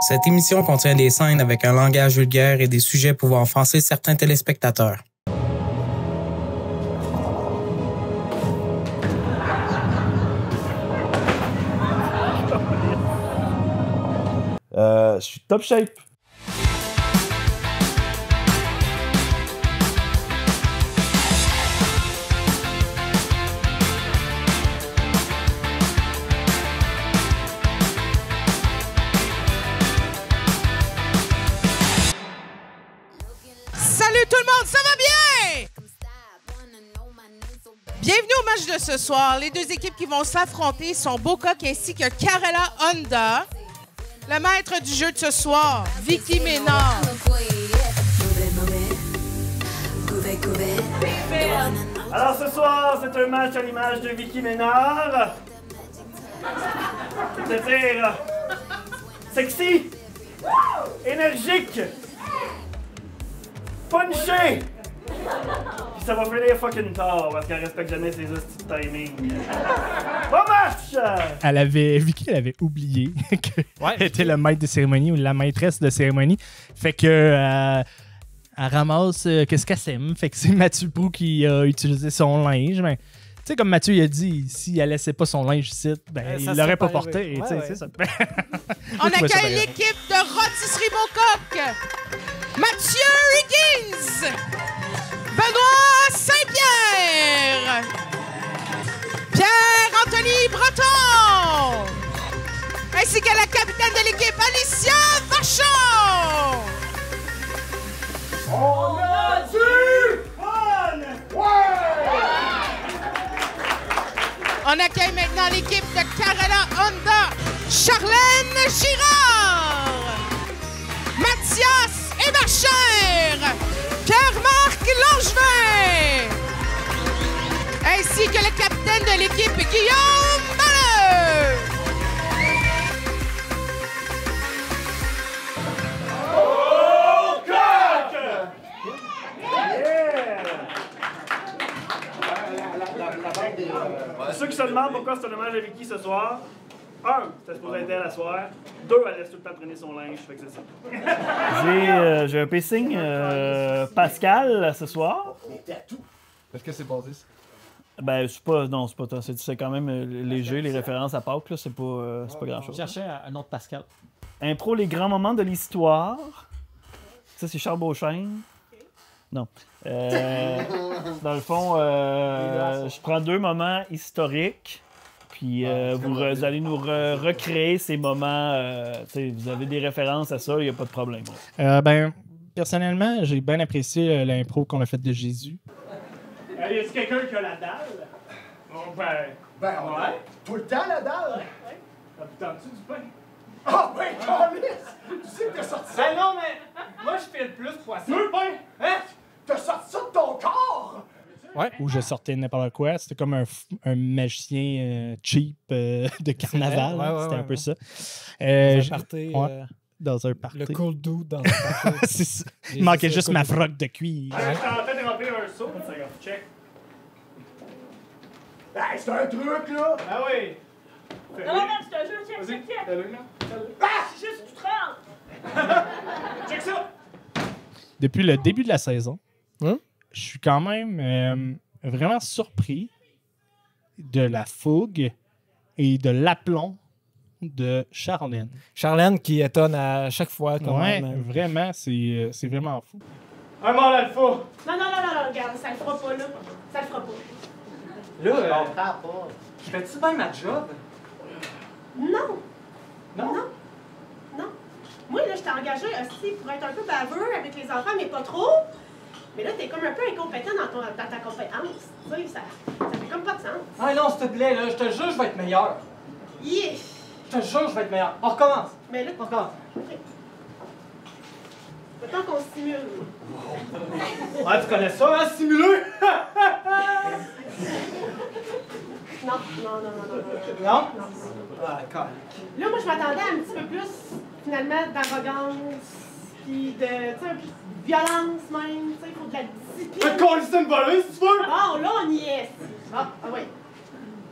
Cette émission contient des scènes avec un langage vulgaire et des sujets pouvant offenser certains téléspectateurs. Je suis top shape. Salut tout le monde, ça va bien? Bienvenue au match de ce soir. Les deux équipes qui vont s'affronter sont Bocoq ainsi que Carella Honda. Le maître du jeu de ce soir, Vicky Ménard. Alors ce soir, c'est un match à l'image de Vicky Ménard. C'est-à-dire sexy, énergique, punché. Puis ça va finir fucking tard parce qu'elle respecte jamais ses hosties de timing. Bon match! Vicky, elle avait oublié qu'elle était le maître de cérémonie ou la maîtresse de cérémonie. Fait que elle ramasse qu'est-ce qu'elle sème. Fait que c'est Mathieu Prou qui a utilisé son linge. Mais tu sais, comme Mathieu il a dit, si elle laissait pas son linge ici, ben, il l'aurait pas porté. Ouais, ouais. Ça. On accueille l'équipe de Rôtisserie Bocoq. Mathieu Higgins. Benoît Saint-Pierre. Pierre-Anthony Breton. Ainsi que la capitaine de l'équipe, Alicia Vachon. On a du fun! Ouais! On accueille maintenant l'équipe de Carella Honda, Charlène Girard, Mathias Héberchère, Pierre-Marc Langevin, ainsi que le capitaine de l'équipe, Guillaume Malheur. Ceux qui se demandent pourquoi c'est un hommage à Vicky ce soir, 1, c'était supposé être elle à soir. 2, elle laisse tout le temps traîner son linge, fait que c'est ça. J'ai un pacing Pascal ce soir. Qu'est-ce que c'est passé ça? Ben, c'est pas tant. C'est quand même léger, les références à Pâques, là, c'est pas grand-chose. Je cherchais un autre Pascal. Impro, les grands moments de l'histoire. Ça, c'est Charles Beauchesne. Non. Dans le fond, je prends 2 moments historiques, puis vous allez nous recréer ces moments. Vous avez des références à ça, il n'y a pas de problème. Ben, personnellement, j'ai bien apprécié l'impro qu'on a faite de Jésus. Y a-t-il quelqu'un qui a la dalle? Bon, ouais. Tout le temps la dalle! T'as-tu du pain? Ah ben, câlisse! Tu sais que t'as sorti ça? Ben non, mais moi je fais le plus poisson. Le pain! Hein? T'as sorti ça de ton corps! Ouais. Où je sortais n'importe quoi. C'était comme un magicien cheap de carnaval. Ouais, C'était un peu ça. Dans un party. Dans un party. Le cool dude dans un party. C'est ça. Il manquait juste ma froc de cuir. Je suis en train de remplir un seau. Check. Hey, c'est un truc, là! Ah oui! Non, non, je te jure, check. Fais-le, là. Ah, c'est juste que tu te rends. Check ça! Depuis le début de la saison, je suis quand même vraiment surpris de la fougue et de l'aplomb de Charlène. Charlène qui étonne à chaque fois. Quand Ouais, même. vraiment, c'est vraiment fou. Un mort l'alpha! Non, regarde, ça le fera pas, là. Ça le fera pas. Là, je fais-tu bien ma job? Non. Non? Non. Moi, là, je t'ai engagé aussi pour être un peu baveux avec les enfants, mais pas trop. Mais là, t'es comme un peu incompétent dans ta compétence. Tu sais, ça fait comme pas de sens. Ah non, s'il te plaît, là, je te jure, je vais être meilleur. Yeah. Je te jure, je vais être meilleur. On recommence. Mais là, On recommence. OK. Mettons qu'on stimule. Ouais, tu connais ça, hein, simuler? Non. Non? Ah, d'accord. Là, moi, je m'attendais à un petit peu plus, finalement, d'arrogance, puis de, tu sais, un peu de violence même, tu sais, il faut de la discipline. Fais te coller une voleuse, si tu veux! Bon, là, on y est. Bon, ah oui.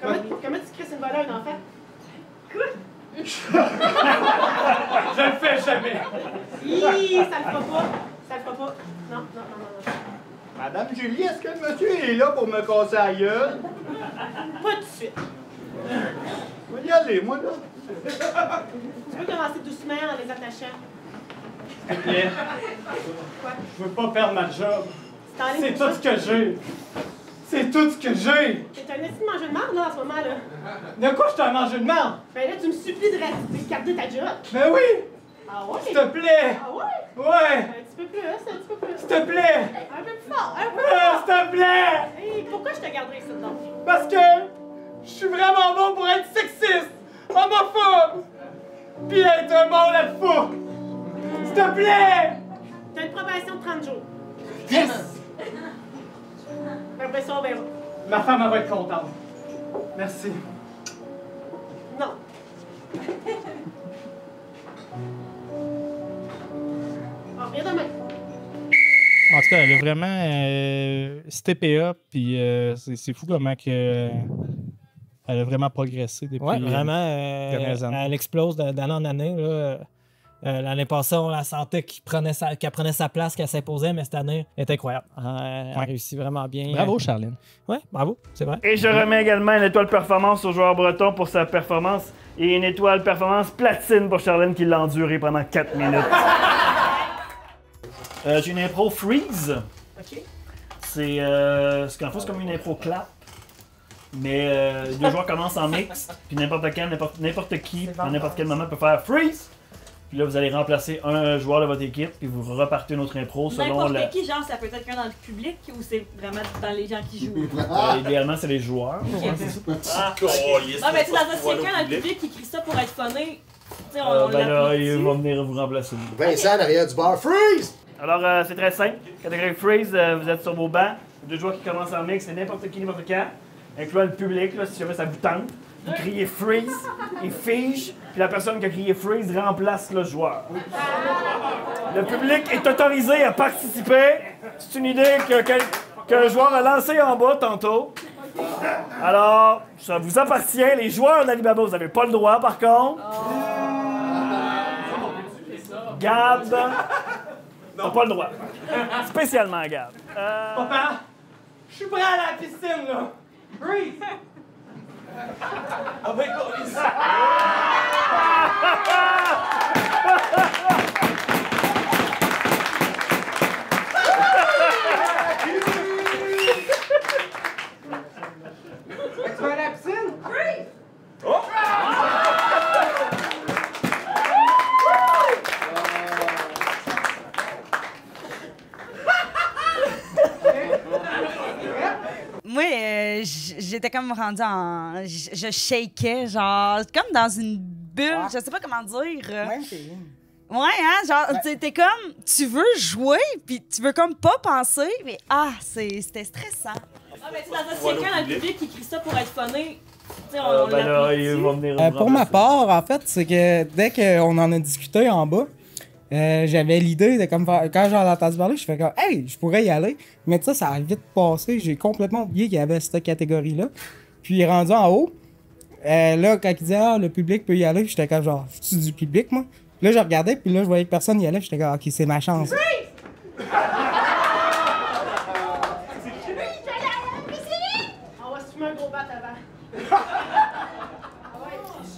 Comment tu crisses une volée à un enfant? Quoi? Je le fais jamais. Hi, ça le fera pas. Ça le fera pas. Non. Madame Julie, est-ce que le monsieur est là pour me casser la gueule? Pas tout de suite. Je vais y aller, moi, là. Tu peux commencer doucement en les attachant. S'il te plaît. Quoi? Je veux pas perdre ma job. T'enlèves C'est tout tout ce que j'ai. C'est tout ce que j'ai. T'es un esti de mangeur de marde, là, en ce moment, là. De quoi je t'ai mangé de merde? Ben là, tu me supplies de garder ta job. Ben oui! Ah ouais? S'il te plaît! Ah ouais? Ouais! Un petit peu plus, un petit peu plus. S'il te plaît! Un peu plus fort, un peu plus Ah, fort. s'il te plaît! Hey, pourquoi je te garderais ça donc? Parce que je suis vraiment bon pour être sexiste, homophobe, puis être un mort là de fou. S'il te plaît! T'as une probation de 30 jours. Yes! Après ça, on verra. Ma femme elle va être contente. Merci. Non. On revient demain. En tout cas, elle a vraiment steppé up, puis c'est fou comment que, elle a vraiment progressé depuis Oui, vraiment. dernières années. Elle explose d'année en année. Là. L'année passée, on la sentait qu'elle prenait sa place, qu'elle s'imposait, mais cette année, elle est incroyable. Elle a réussi vraiment bien. Bravo, Charline. Oui, bravo, c'est vrai. Et je remets également une étoile performance au joueur breton pour sa performance et une étoile performance platine pour Charlène qui l'a enduré pendant 4 minutes. J'ai une impro freeze. OK. C'est qu'en fait, c'est comme une impro clap. Mais les deux joueurs commencent en mix, puis n'importe qui, à n'importe quel moment peut faire freeze. Puis là, vous allez remplacer un joueur de votre équipe, puis vous repartez une autre impro selon N'importe la. qui, genre, ça peut être quelqu'un dans le public ou c'est vraiment dans les gens qui jouent? Idéalement, c'est les joueurs. Non, mais tu sais, dans quelqu'un dans le public qui crie ça pour être funné, tu sais, on Ben là, l'applaudit. il va venir vous remplacer. Vincent, en arrière du bar, freeze! Alors, c'est très simple. Catégorie freeze, vous êtes sur vos bancs. Deux joueurs qui commencent en mix, c'est n'importe qui, n'importe quand. Incluant le public, là, si jamais ça vous tente. Vous criez freeze, il fige, puis la personne qui a crié freeze remplace le joueur. Le public est autorisé à participer. C'est une idée qu'un joueur a lancée en bas tantôt. Alors, ça vous appartient. Les joueurs d'Alibaba, vous n'avez pas le droit, par contre. Gab, t'as pas le droit. Spécialement Gab. Papa, je suis prêt à la piscine, là. Freeze! Ah ben, tu vas à la piscine? Freeze! Oh! Moi, j'étais comme rendue en... Je shakeais, genre, comme dans une bulle, je sais pas comment dire. Ouais, hein, genre, t'es comme, tu veux jouer, puis tu veux comme pas penser, mais c'était stressant. Ah, mais tu sais, dans quelqu'un dans le public qui crie ça pour être funné, tu sais, on Ben là, il l'applaudit. va venir vous Pour ma remplacer. part, en fait, c'est que dès qu'on en a discuté en bas, j'avais l'idée de comme quand j'en ai entendu parler, je fais comme hey, je pourrais y aller. Mais ça a vite passé. J'ai complètement oublié qu'il y avait cette catégorie-là. Puis rendu en haut, là, quand il disait le public peut y aller, j'étais comme genre, je suis du public, moi. Puis là, je regardais, puis là, je voyais que personne y allait, j'étais comme ok, c'est ma chance. On va se fumer un gros bat avant.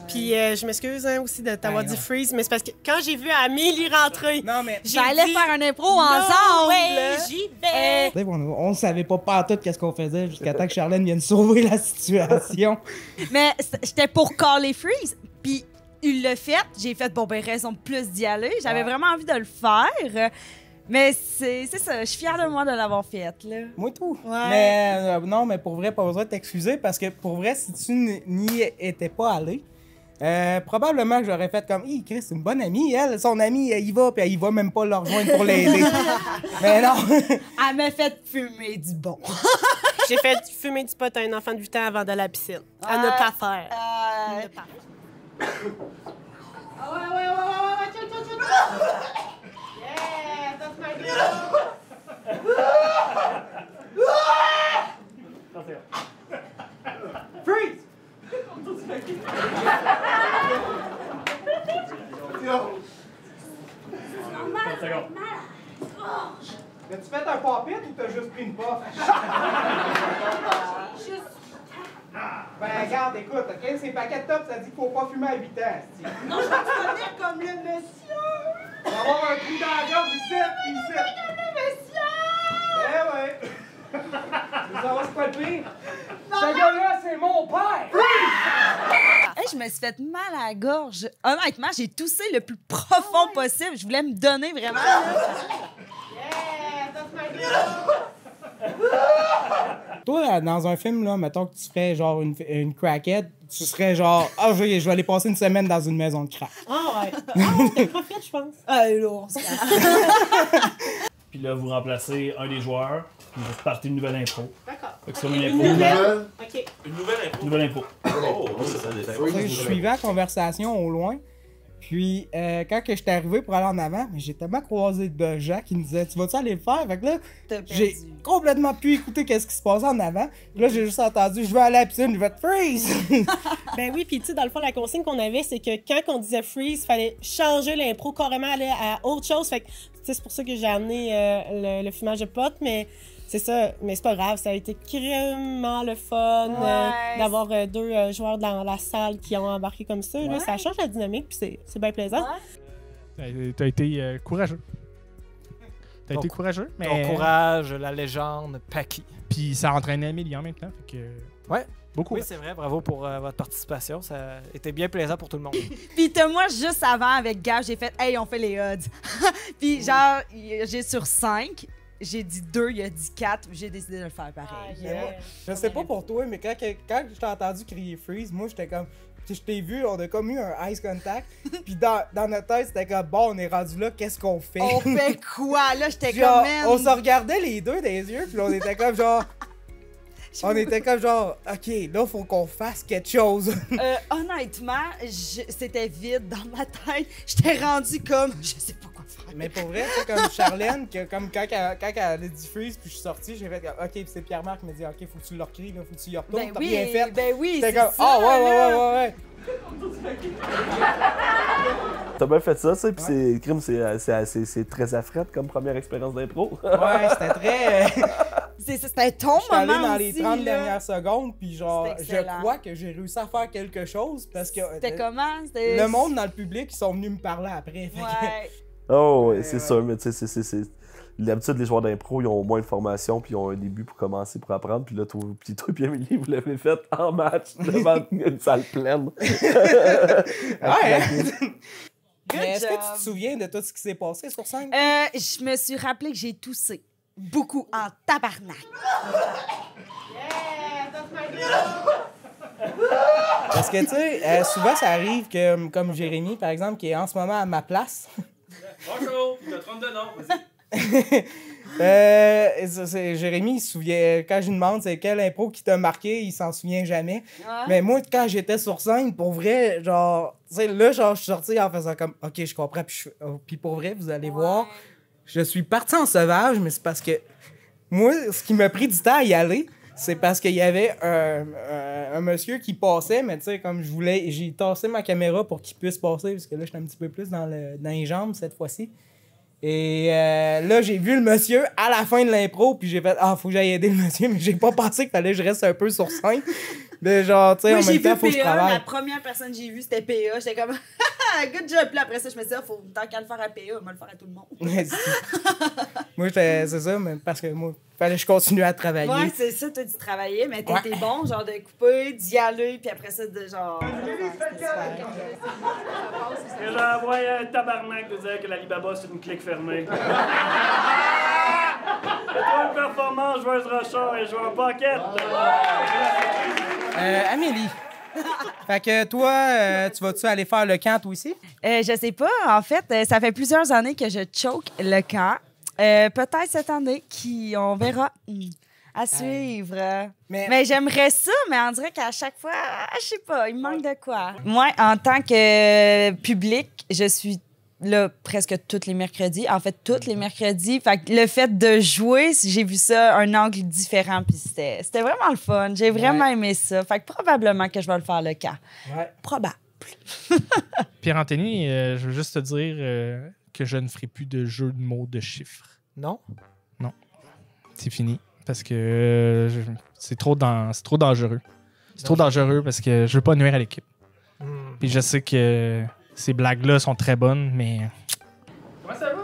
Puis je m'excuse aussi de t'avoir dit freeze, mais c'est parce que quand j'ai vu Amélie rentrer, Non, mais J'allais faire un impro ensemble! Ouais, j'y vais. on savait pas partout qu'est-ce qu'on faisait jusqu'à temps que Charlène vienne sauver la situation. Mais j'étais pour caller freeze, puis il l'a fait. J'ai fait, bon, ben, raison de plus d'y aller. J'avais vraiment envie de le faire. Mais c'est ça, je suis fière de moi de l'avoir fait, là. Moi, tout. Ouais. Mais non, mais pour vrai, pas besoin de t'excuser parce que pour vrai, si tu n'y étais pas allé, probablement que j'aurais fait comme, hey, Chris, c'est une bonne amie, elle, son amie, elle y va, puis elle y va même pas le rejoindre pour l'aider. Mais non. Elle m'a fait fumer du bon. J'ai fait fumer du pot à un enfant de 8 ans avant de la piscine. À ne pas faire. À ne pas faire. Ah ouais, chill. Yeah, that's my girl. Freeze! 30 secondes. As-tu fait un pop-it ou t'as juste pris une puff? Ben, regarde, écoute, OK, ces paquets de top, ça dit qu'il faut pas fumer à 8 ans. Non, je vais te connaître comme le monsieur. On va avoir un trou dans la gorge ici, puis ici. Le monsieur! Eh ouais. Vous savez c'est quoi le pire? Ce gars-là, c'est mon père! Hey, je me suis fait mal à la gorge. Honnêtement, j'ai toussé le plus profond possible. Je voulais me donner vraiment. Yeah, that's my girl! Toi, dans un film, là, mettons que tu ferais genre une crackhead, tu serais genre, ah, je vais aller passer une semaine dans une maison de crack. Ah ouais. T'es prophète, je pense. Lourd. Puis là, vous remplacez un des joueurs, puis vous partez une nouvelle impro. D'accord. Fait que c'est une Une impro. nouvelle? OK. Une nouvelle impro. Nouvelle impro. Oh, c'est ça, des impros. Je suivais la conversation au loin. Puis, quand que j'étais arrivé pour aller en avant, mais j'ai tellement croisé de gens qui me disaient « Tu vas-tu aller le faire? » Fait que là, j'ai complètement pu écouter qu'est-ce qui se passait en avant. Puis là, j'ai juste entendu « Je vais aller à la piscine, je vais te freeze! » Ben oui, puis tu sais, dans le fond, la consigne qu'on avait, c'est que quand on disait freeze, il fallait changer l'impro, carrément aller à autre chose. Fait que, tu sais, c'est pour ça que j'ai amené le fumage de potes, mais c'est ça. Mais c'est pas grave, ça a été vraiment le fun d'avoir deux joueurs dans la salle qui ont embarqué comme ça. Là, ça change la dynamique, puis c'est bien plaisant. T'as été courageux. T'as été courageux, mais... Ton courage, la légende, Paki. Puis ça a entraîné Amélie en même temps, fait que... Ouais. Beaucoup. Oui, c'est vrai. Bravo pour votre participation. Ça a été bien plaisant pour tout le monde. Puis moi, juste avant, avec Gab, j'ai fait « Hey, on fait les odds. » Puis genre, j'ai sur 5, j'ai dit 2, il a dit 4, j'ai décidé de le faire pareil. Je sais pas pour toi, mais quand je t'ai entendu crier freeze, moi, j'étais comme... Je t'ai vu, on a comme eu un ice contact. Puis dans notre tête, c'était comme, bon, on est rendu là, qu'est-ce qu'on fait? On fait quoi? Là, j'étais genre, comme... on se regardait les deux des yeux, puis on était comme genre... OK, là, faut qu'on fasse quelque chose. Honnêtement, c'était vide dans ma tête. J'étais rendue comme, je sais pas quoi faire. Mais pour vrai, tu sais, comme Charlène, comme quand elle a dit freeze, puis je suis sorti, j'ai fait, OK, puis c'est Pierre-Marc qui m'a dit, OK, faut que tu le recries, là, faut que tu y retournes, t'as rien fait. Ben oui, c'est c'est comme, ça. ouais. T'as bien fait ça, tu sais, pis c'est crime, c'est très affrète comme première expérience d'impro. Ouais, c'était très... C'était ton J'étais allé moment dans les aussi, 30 là. dernières secondes, puis genre, C'était je excellent. crois que j'ai réussi à faire quelque chose, parce que... C'était comment? C'était... Le monde dans le public, ils sont venus me parler après. Fait que- Ouais. Oh, ouais, c'est sûr, mais tu sais, c'est. D'habitude, les joueurs d'impro, ils ont moins de formation, puis ils ont un début pour commencer, pour apprendre. Puis là, toi, puis Amélie, vous l'avez fait en match devant une salle pleine. Ouais! Good Mais est-ce que job. tu te souviens de tout ce qui s'est passé sur scène? Je me suis rappelé que j'ai toussé. Beaucoup en tabarnak. Yeah, that's my girl! Parce que, tu sais, souvent, ça arrive que, comme Jérémy, par exemple, qui est en ce moment à ma place. Bonjour, je me trompe de nom, vas-y. Jérémy, il se souvient, quand je lui demande c'est quelle impro qui t'a marqué, il s'en souvient jamais. Mais moi, quand j'étais sur scène, pour vrai, genre, tu sais, là, genre, je suis sorti en faisant comme, OK, je comprends, puis pour vrai, vous allez voir, je suis parti en sauvage, mais c'est parce que moi, ce qui m'a pris du temps à y aller, c'est parce qu'il y avait un monsieur qui passait, mais tu sais, comme j'ai tassé ma caméra pour qu'il puisse passer, parce que là, j'étais un petit peu plus dans les jambes cette fois-ci. Et là, j'ai vu le monsieur à la fin de l'impro, puis j'ai fait « Ah, faut que j'aille aider le monsieur », mais j'ai pas pensé qu'il fallait que je reste un peu sur scène. Mais genre, tu sais, en même temps, faut que je travaille. La première personne que j'ai vue, c'était PA. J'étais comme « Good job ». Puis après ça, je me suis dit, faut tant qu'à le faire à PA, on va le faire à tout le monde. Moi, c'est ça, mais parce que moi, fallait que je continue à travailler. Ouais, c'est ça, t'as dit travailler, mais t'étais bon, genre de couper, d'y aller, puis après ça, de genre... Et j'envoie un tabarnak de dire que l'Alibaba, c'est une clique fermée. Étoile performance, joueuse Rochard et joueur Pocket. Amélie. Fait que toi, tu vas-tu aller faire le camp, toi aussi? Je sais pas. En fait, ça fait plusieurs années que je choke le camp. Peut-être cette année, on verra. À suivre. Mais j'aimerais ça, mais on dirait qu'à chaque fois, je sais pas, il me manque de quoi. Moi, en tant que public, je suis là presque tous les mercredis. En fait, tous les mercredis. Fait que le fait de jouer, j'ai vu ça un angle différent, puis c'était vraiment le fun. J'ai vraiment aimé ça. Fait que probablement que je vais le faire le camp. Ouais. Probable. Pierre-Anthony, je veux juste te dire que je ne ferai plus de jeu de mots de chiffres. Non? Non. C'est fini. Parce que c'est trop dangereux. C'est trop dangereux parce que je veux pas nuire à l'équipe. Puis je sais que ces blagues-là sont très bonnes, mais... Comment ça va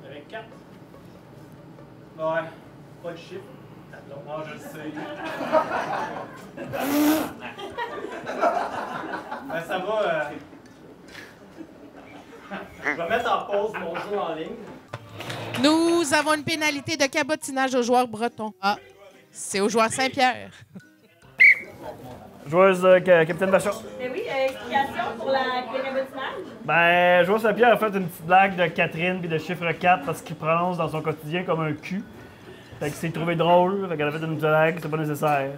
avec 4? Ouais, pas de chiffre. Non, je le sais. Ben, ça va. Je vais mettre en pause mon jeu en ligne. Nous avons une pénalité de cabotinage aux joueurs bretons. Ah, c'est aux joueurs Saint-Pierre. Joueuse capitaine d'achat. Mais oui, explication pour le cabotinage. Ben, joueur Saint-Pierre a fait une petite blague de Catherine puis de chiffre 4 parce qu'il prononce dans son quotidien comme un cul. Fait que c'est trouvé drôle, fait qu'elle a fait une blague, c'est pas nécessaire.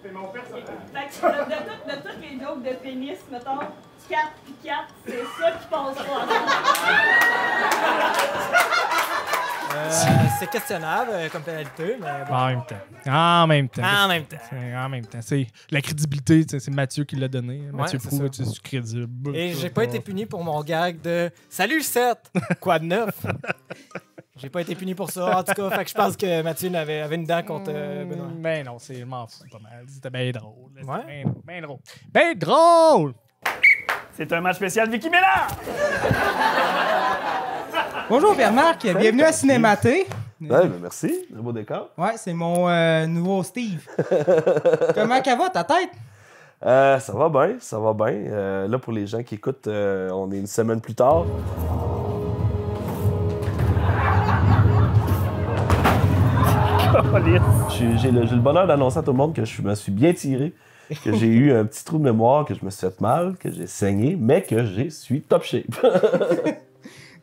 C'est mon personnage. Fait que de toutes les jokes de pénis, mettons, 4 puis 4, c'est ça qui passe pas. C'est questionnable comme pénalité, mais bon. En même temps. En même temps. En même temps. En même temps. C'est la crédibilité, c'est Mathieu qui l'a donné. Mathieu c'est Proulx, ça. c'est crédible. Et j'ai pas été puni pour mon gag de « Salut 7! » Quoi de neuf? J'ai pas été puni pour ça, en tout cas. Fait que je pense que Mathieu avait une dent contre Benoît. Ben non, je m'en fous pas mal. C'était bien drôle. Ouais? Ben drôle. Ben drôle! C'est un match spécial Vicky Ménard! Bonjour Pierre-Marc, bienvenue à Cinématé. Ouais, ben merci, très beau décor. Ouais, c'est mon nouveau Steve. Comment ça va ta tête? Ça va bien, ça va bien. Là, pour les gens qui écoutent, on est une semaine plus tard. J'ai le bonheur d'annoncer à tout le monde que je me suis bien tiré, que j'ai eu un petit trou de mémoire, que je me suis fait mal, que j'ai saigné, mais que je suis top shape.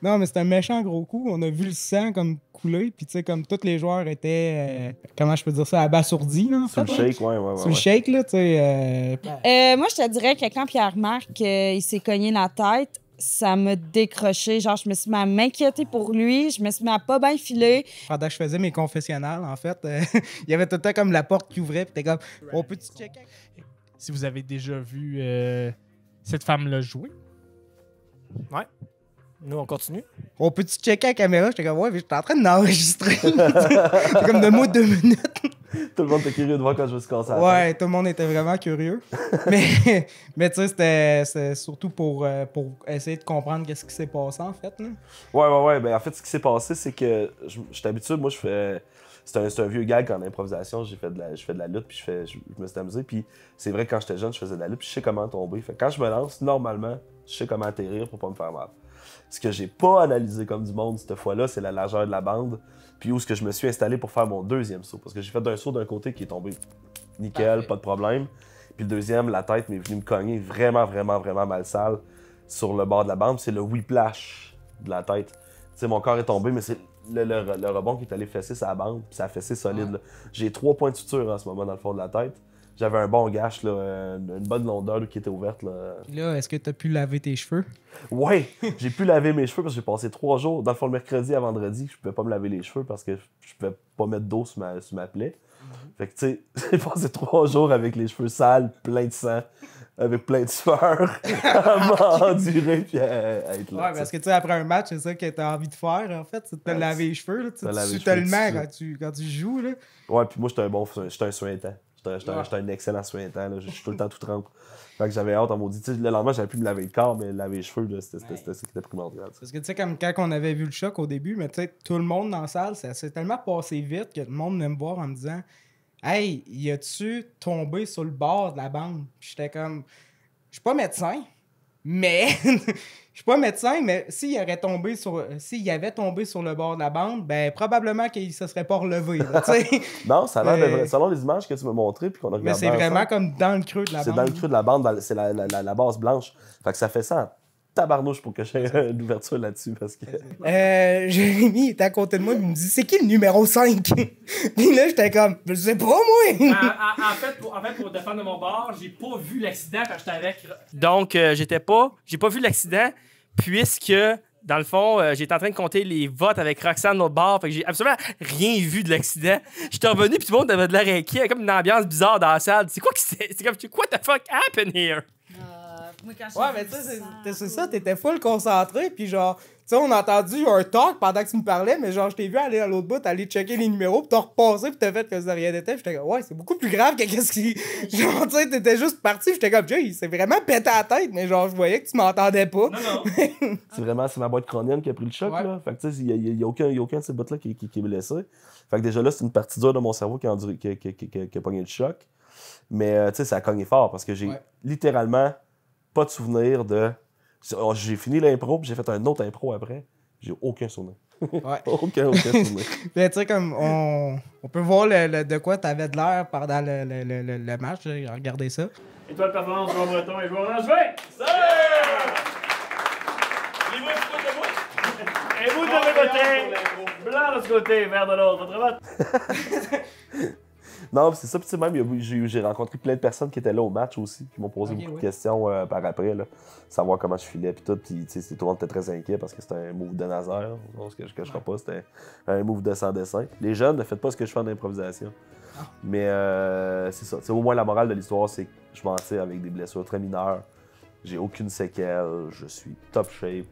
Non, mais c'est un méchant gros coup. On a vu le sang comme couler, puis tu sais, comme tous les joueurs étaient, comment je peux dire ça, abasourdis, là, en fait. Sur le shake, ouais. Sur le shake, là, tu sais. Moi, je te dirais que quand Pierre-Marc il s'est cogné la tête, ça m'a décroché. Genre, je me suis mis à m'inquiéter pour lui. Je me suis mis à pas bien filer. Pendant que je faisais mes confessionnals, en fait, il y avait tout le temps comme la porte qui ouvrait, puis t'es comme, on peut-tu checker? Si vous avez déjà vu cette femme-là jouer. Ouais. Nous, on continue. On peut-tu checker la caméra? J'étais comme, ouais, mais j'étais en train d'enregistrer. C'est comme de moi 2 minutes. Tout le monde était curieux de voir quand je me suis cassé la tête. Ouais, tout le monde était vraiment curieux. mais tu sais, c'était surtout pour essayer de comprendre qu'est-ce qui s'est passé, en fait. Là. Ouais. Ben, en fait, ce qui s'est passé, c'est que je suis habitué, moi, je fais... C'est un vieux gag en improvisation. Je fais de la lutte, puis je me suis amusé. Puis c'est vrai que quand j'étais jeune, je faisais de la lutte, puis je sais comment tomber. Fait que quand je me lance, normalement, je sais comment atterrir pour pas me faire mal. Ce que j'ai pas analysé comme du monde cette fois-là, c'est la largeur de la bande, puis où ce que je me suis installé pour faire mon deuxième saut. Parce que j'ai fait un saut d'un côté qui est tombé nickel, parfait. Pas de problème. Puis le deuxième, la tête m'est venue me cogner vraiment mal sale sur le bord de la bande. C'est le whiplash de la tête. Tu sais, mon corps est tombé, mais c'est le rebond qui est allé fesser sa bande, puis ça a fessé solide. Là. J'ai 3 points de suture en ce moment dans le fond de la tête. J'avais un bon gash, là, une bonne longueur là, qui était ouverte. Là. Puis là, est-ce que tu as pu laver tes cheveux? Ouais, j'ai pu laver mes cheveux parce que j'ai passé 3 jours. Dans le fond, le mercredi à vendredi, je pouvais pas me laver les cheveux parce que je pouvais pas mettre d'eau sur ma plaie. Fait que, tu sais, j'ai passé 3 jours avec les cheveux sales, pleins de sang, avec plein de sueur, à m'endurer puis à être là. Ouais, parce que, tu sais, après un match, c'est ça que t'as envie de faire, en fait, c'est de te laver les cheveux, là. Tu sues tellement quand tu joues, là. Ouais, puis moi, j'étais un suintant. J'étais un excellent suintant, là. Je suis tout le temps tout trempe. Fait que j'avais hâte, on m'a dit, tu sais, le lendemain, j'avais pu me laver le corps, mais laver les cheveux, là, c'était ce qui était primordial. Parce que, tu sais, comme quand on avait vu le choc au début, mais tu sais, tout le monde dans la salle, ça s'est tellement passé vite que le monde venait me voir en me disant, hey, y a-tu tombé sur le bord de la bande? Puis j'étais comme, je suis pas médecin, mais je suis pas médecin, mais s'il avait tombé sur le bord de la bande, ben probablement qu'il se serait pas relevé. Là, non, ça a l'air de vrai. Selon les images que tu m'as montrées puis qu'on a regardé. Mais c'est vraiment comme dans le creux de la bande. C'est dans le creux de la bande, c'est la base blanche. Fait que ça fait ça en tabarnouche pour que j'ai une ouverture là-dessus parce que. Jérémy était à côté de moi, il me dit c'est qui le numéro 5? Puis là, j'étais comme, je sais pas, moi! En fait, pour défendre de mon bord, j'ai pas vu l'accident quand j'étais avec. Donc, j'ai pas vu l'accident, puisque, dans le fond, j'étais en train de compter les votes avec Roxane de l'autre bord, fait que j'ai absolument rien vu de l'accident. J'étais revenu, puis tout le monde avait de l'air inquiet, comme une ambiance bizarre dans la salle. C'est quoi qui c'est? C'est comme, what the fuck happened here? Moi, quand j'ai Ouais, mais tu sais, c'est ça, t'étais full concentré, puis genre, tu sais, on a entendu un talk pendant que tu me parlais, mais genre, je t'ai vu aller à l'autre bout, aller checker les numéros, puis t'as repassé, puis t'as fait que ça rien n'était. J'étais comme, ouais, c'est beaucoup plus grave que qu'est-ce qui. Genre, tu sais, t'étais juste parti, j'étais comme, Jay, c'est vraiment pété à la tête, mais genre, je voyais que tu m'entendais pas. Non. C'est ma boîte crânienne qui a pris le choc, Ouais. là. Fait que, tu sais, il y a aucun de ces bouts-là qui est blessé. Fait que déjà là, c'est une partie dure de mon cerveau qui a pogné le choc. Mais, tu sais, ça a cogné fort parce que j'ai littéralement pas de souvenir de. J'ai fini l'impro, puis j'ai fait un autre impro après. J'ai aucun souvenir. Ouais. aucun souvenir. Mais tu sais, comme, on peut voir de quoi t'avais de l'air pendant le match, là, regardez ça. Étoile performance, joueur breton et joueur langevin. Et vous de l'autre côté, blanc de ce côté, vert de l'autre. Votre vote. Non, c'est ça. Puis, tu sais, même, j'ai rencontré plein de personnes qui étaient là au match aussi, qui m'ont posé beaucoup de questions par après, là, savoir comment je filais, puis tout. Puis, tu sais, tout le monde était très inquiet parce que c'était un move de Nazaire. Ce que je ne cacherai pas, c'était un move de sans dessin. Les jeunes, ne faites pas ce que je fais en improvisation. Mais c'est ça. T'sais, au moins, la morale de l'histoire, c'est que je m'en tire avec des blessures très mineures. J'ai aucune séquelle. Je suis top shape.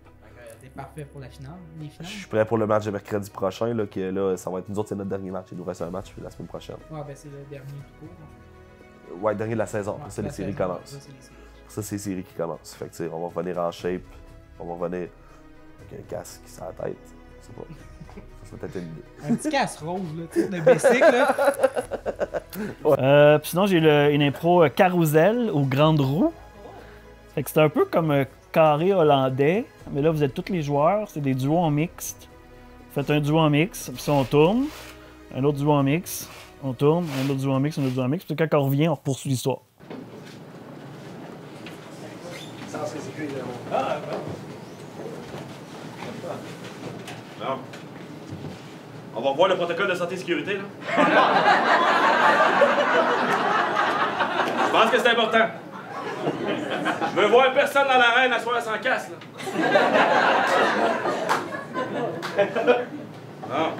T'es parfait pour les finales. Je suis prêt pour le match de mercredi prochain. Là, que, là, ça va être nous autres, c'est notre dernier match. Il nous reste un match la semaine prochaine. Ouais, ben c'est le dernier du coup. Ouais, dernier de la saison. Ouais, ça, les séries commencent. Ça, c'est les séries qui commencent. Fait que, tu sais, on va revenir en shape. On va revenir avec un casque sur la tête. Je sais pas. Ça serait peut-être une idée. Un petit casse rose, là, tu sais, de bicycle, là. Puis sinon, j'ai une impro carousel ou grande roue. Fait que c'est un peu comme un carré hollandais, mais là, vous êtes tous les joueurs. C'est des duos en mixte. Vous faites un duo en mix, puis ça, on tourne. Un autre duo en mix, on tourne. Un autre duo en mix, un autre duo en mix. Puis quand on revient, on poursuit l'histoire. Non. On va revoir le protocole de santé et sécurité, là. Je pense que c'est important. Je veux voir personne dans l'arène à soir sans casse, là. Non.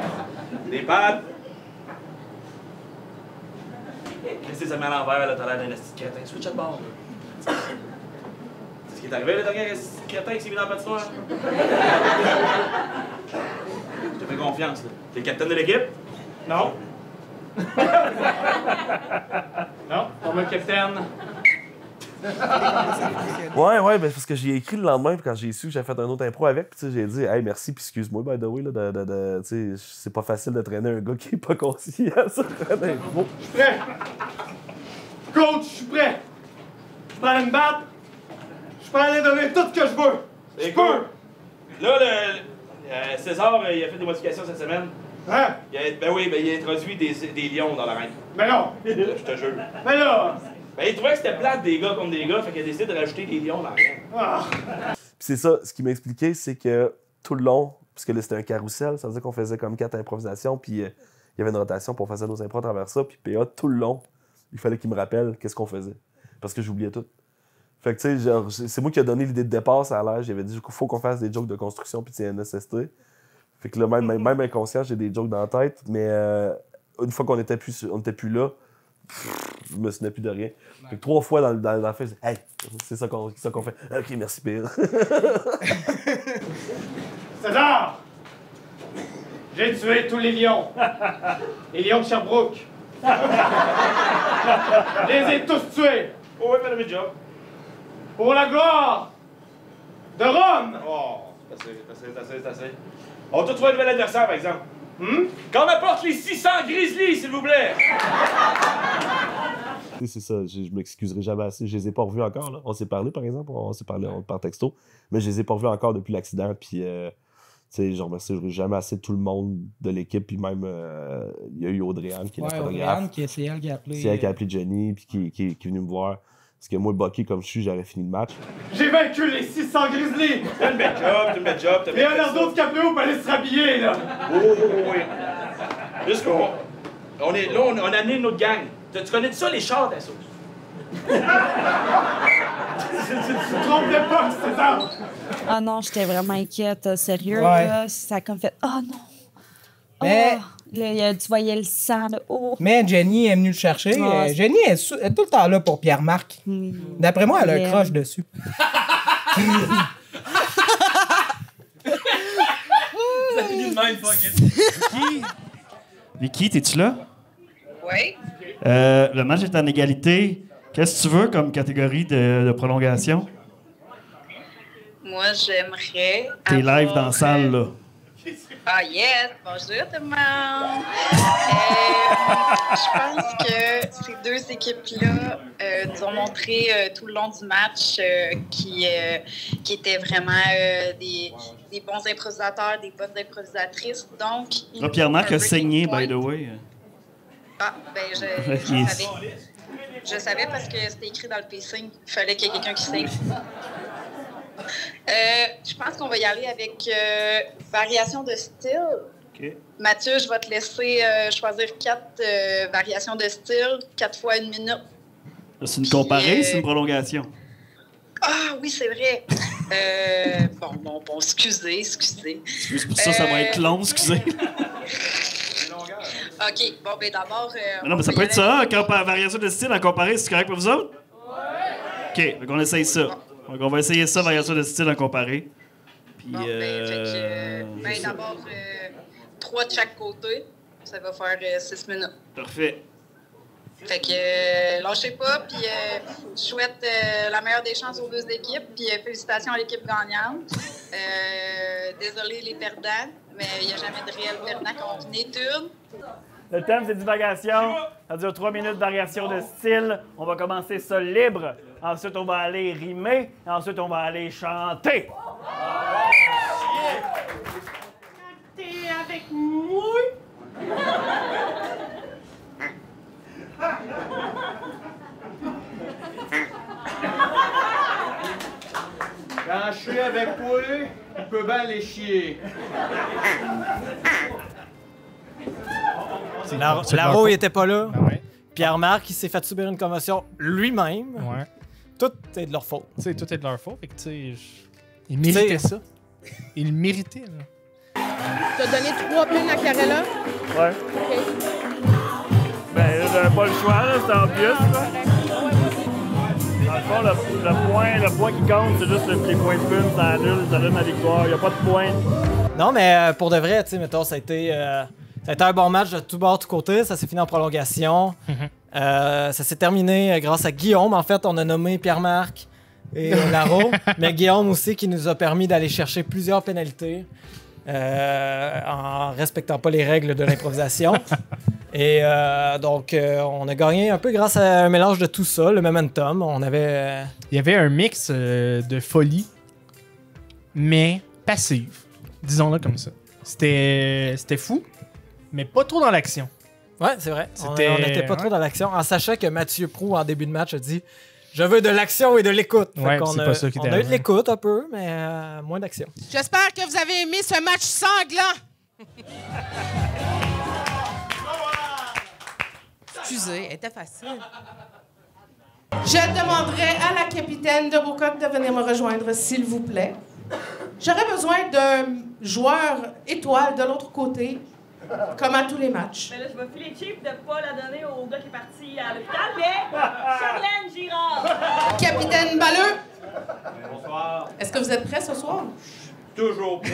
Des pads. Qu'est-ce que ça met à l'envers, là? T'as l'air d'un esti de crétin. Switch de bord, là. C'est ce qui est arrivé, le dernier esti de crétin qui s'est mis dans la patinoire? Je te fais confiance, là. T'es le capitaine de l'équipe? Non. Non, pas moi le capitaine. Ouais, ben parce que j'ai écrit le lendemain, puis quand j'ai su que j'avais fait un autre impro avec, puis tu sais, j'ai dit, hey, merci, puis excuse-moi, by the way, là, tu sais, c'est pas facile de traîner un gars qui est pas conscient sur un impro. Je suis prêt. Coach, je suis prêt. Je suis prêt à aller me battre. Je suis prêt à aller donner tout ce que je veux. C'est cool. Là, César, il a fait des modifications cette semaine. Hein? Ben oui, il a introduit des lions dans l'arène. Mais non. Je te jure. Mais là. Ben, il trouvait que c'était plate des gars comme des gars, fait qu'il a décidé de rajouter des lions dans l'arène. Ah. Puis c'est ça, ce qu'il m'a expliqué, c'est que tout le long, parce que là, c'était un carrousel, ça veut dire qu'on faisait comme 4 improvisations, puis il y avait une rotation pour faire nos impros à travers ça, puis PA, tout le long, il fallait qu'il me rappelle qu'est-ce qu'on faisait. Parce que j'oubliais tout. Fait que, tu sais, genre, c'est moi qui ai donné l'idée de départ, ça a l'air. J'avais dit qu'il faut qu'on fasse des jokes de construction puis de CNSST. Fait que là, même inconscient, j'ai des jokes dans la tête, mais une fois qu'on était plus là, je me souvenais plus de rien. Fait que 3 fois dans la fin, je dis, hey, c'est ça qu'on fait. Ok, merci, Pire. César! J'ai tué tous les lions. Les lions de Sherbrooke. Je les ai tous tués. Oh, ouais, fais le job. Pour la gloire de Rome. Oh, c'est assez. On va tout trouver un nouvel adversaire, par exemple. Qu'on apporte les 600 Grizzlies, s'il vous plaît! C'est ça, je m'excuserai jamais assez. Je les ai pas revus encore, là. On s'est parlé, par exemple, on s'est parlé par texto, mais je les ai pas revus encore depuis l'accident, puis je remercierai jamais assez tout le monde de l'équipe, puis même, il y a eu Audrey-Anne qui est la photographe. C'est elle qui a appelé. C'est elle qui a appelé Jenny, puis qui est venue me voir. Parce que moi, Bucky, comme je suis, j'avais fini le match. J'ai vaincu les 600 Grizzlies. T'as une belle job, Et Leonardo DiCaprio peut aller se rhabiller, là. Oui. Juste qu'on... On est là, on a amené notre gang. Tu connais ça, les chars d'assaut? Tu te trompes d'époque, César. Ah non, j'étais vraiment inquiète. Sérieux, Ouais. là, ça a comme fait « Oh non! » Mais Tu voyais le sang de haut. Mais Jenny est venue le chercher. Ouais. Jenny est tout le temps là pour Pierre-Marc. D'après moi, elle a un crush dessus. Ça finit de même, fuck it. Vicky, t'es-tu là? Oui. Le match est en égalité. Qu'est-ce que tu veux comme catégorie de prolongation? Moi, j'aimerais. T'es live dans la salle, là. Ah, yes! Bonjour tout le monde! Je pense que ces deux équipes-là nous ont montré tout le long du match qui étaient vraiment des bons improvisateurs, des bonnes improvisatrices. Donc, Là, Pierre-Marc a saigné, by the way. Ah, ben, je savais parce que c'était écrit dans le pacing. Il fallait qu'il y ait quelqu'un qui saigne. Je pense qu'on va y aller avec variation de style. Okay. Mathieu, je vais te laisser choisir 4 variations de style, 4 fois 1 minute. C'est une comparée, c'est une prolongation. Ah oui, c'est vrai. Bon, excusez. C'est pour ça, ça va être long, excusez. OK, bon, ben d'abord... non, mais ça peut être ça, variation de style en comparé, c'est correct pour vous autres? Ouais. OK, donc on essaye ça. Donc on va essayer ça, variation de style en comparé. Puis, d'abord, 3 de chaque côté. Ça va faire 6 minutes. Parfait. Fait que lâchez pas, puis je souhaite la meilleure des chances aux deux équipes, puis félicitations à l'équipe gagnante. Désolé les perdants, mais il n'y a jamais de réel perdant quand on est une. Le thème, c'est divagation. Ça dure 3 minutes de variation de style. On va commencer ça libre. Ensuite, on va aller rimer. Et ensuite, on va aller chanter. T'es avec moi? Quand je suis avec toi, il peut bien les chier. Laro, il était pas là. Pierre-Marc, il s'est fait subir une commotion lui-même. Ouais. Tout est de leur faute. Tu sais, tout est de leur faute. Fait que, tu sais, ils méritaient ça. Ils le méritaient, là. Tu as donné 3 pins à Carella? Ouais. OK. Ben, j'avais pas le choix, là. C'était en plus, là. Dans le fond, le point qui compte, c'est juste les points de pune, ça annule, ça donne la victoire. Il n'y a pas de points. Non, mais pour de vrai, tu sais, mettons, ça a été un bon match de tout bord, tout côté. Ça s'est fini en prolongation. Ça s'est terminé grâce à Guillaume. En fait, on a nommé Pierre-Marc et Laro. Mais Guillaume aussi qui nous a permis d'aller chercher plusieurs pénalités en respectant pas les règles de l'improvisation. Et donc, on a gagné un peu grâce à un mélange de tout ça, le momentum. Il y avait un mix de folie, mais passive. Disons-le comme ça. C'était fou, mais pas trop dans l'action. Ouais, c'est vrai. On n'était pas trop dans l'action. En sachant que Mathieu Proulx, en début de match, a dit « Je veux de l'action et de l'écoute ». Ouais, c'est pas ça qui on a eu de l'écoute un peu, mais moins d'action. J'espère que vous avez aimé ce match sanglant. Excusez, elle était facile. Je demanderai à la capitaine de Beaucoq de venir me rejoindre, s'il vous plaît. J'aurais besoin d'un joueur étoile de l'autre côté, comme à tous les matchs. Mais là, je vais filer cheap de pas la donner au gars qui est parti à l'hôpital, mais Charlène Girard. Capitaine Balleux. Bonsoir. Est-ce que vous êtes prêts ce soir? Toujours prêt.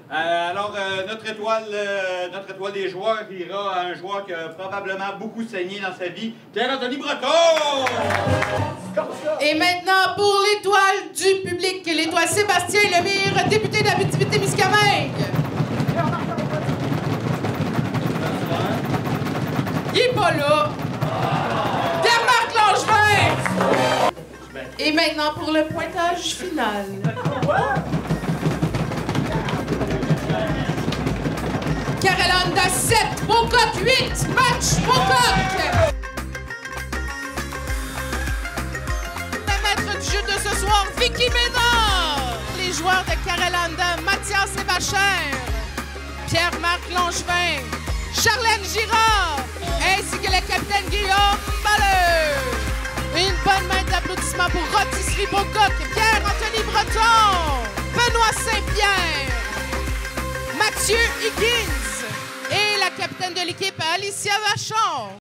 Alors, notre étoile des joueurs ira à un joueur qui a probablement beaucoup saigné dans sa vie, Pierre-Anthony Breton! Et maintenant, pour l'étoile du public, l'étoile Sébastien Lemire, député d'Abitibi-Témiscamingue. Il est pas là. Pierre-Marc Langevin. Et maintenant, pour le pointage final. Carella Honda 7, Beaucoq 8, match Beaucoq! Le maître du jeu de ce soir, Vicky Ménard! Les joueurs de Carella Honda, Mathias Sébachère, Pierre-Marc Langevin, Charlène Girard, ainsi que le capitaine Guillaume Balleux. Une bonne main d'applaudissements pour Rotisserie Beaucoq, Pierre-Anthony Breton, Benoît Saint-Pierre, Mathieu Higgins, capitaine de l'équipe, Alicia Vachon.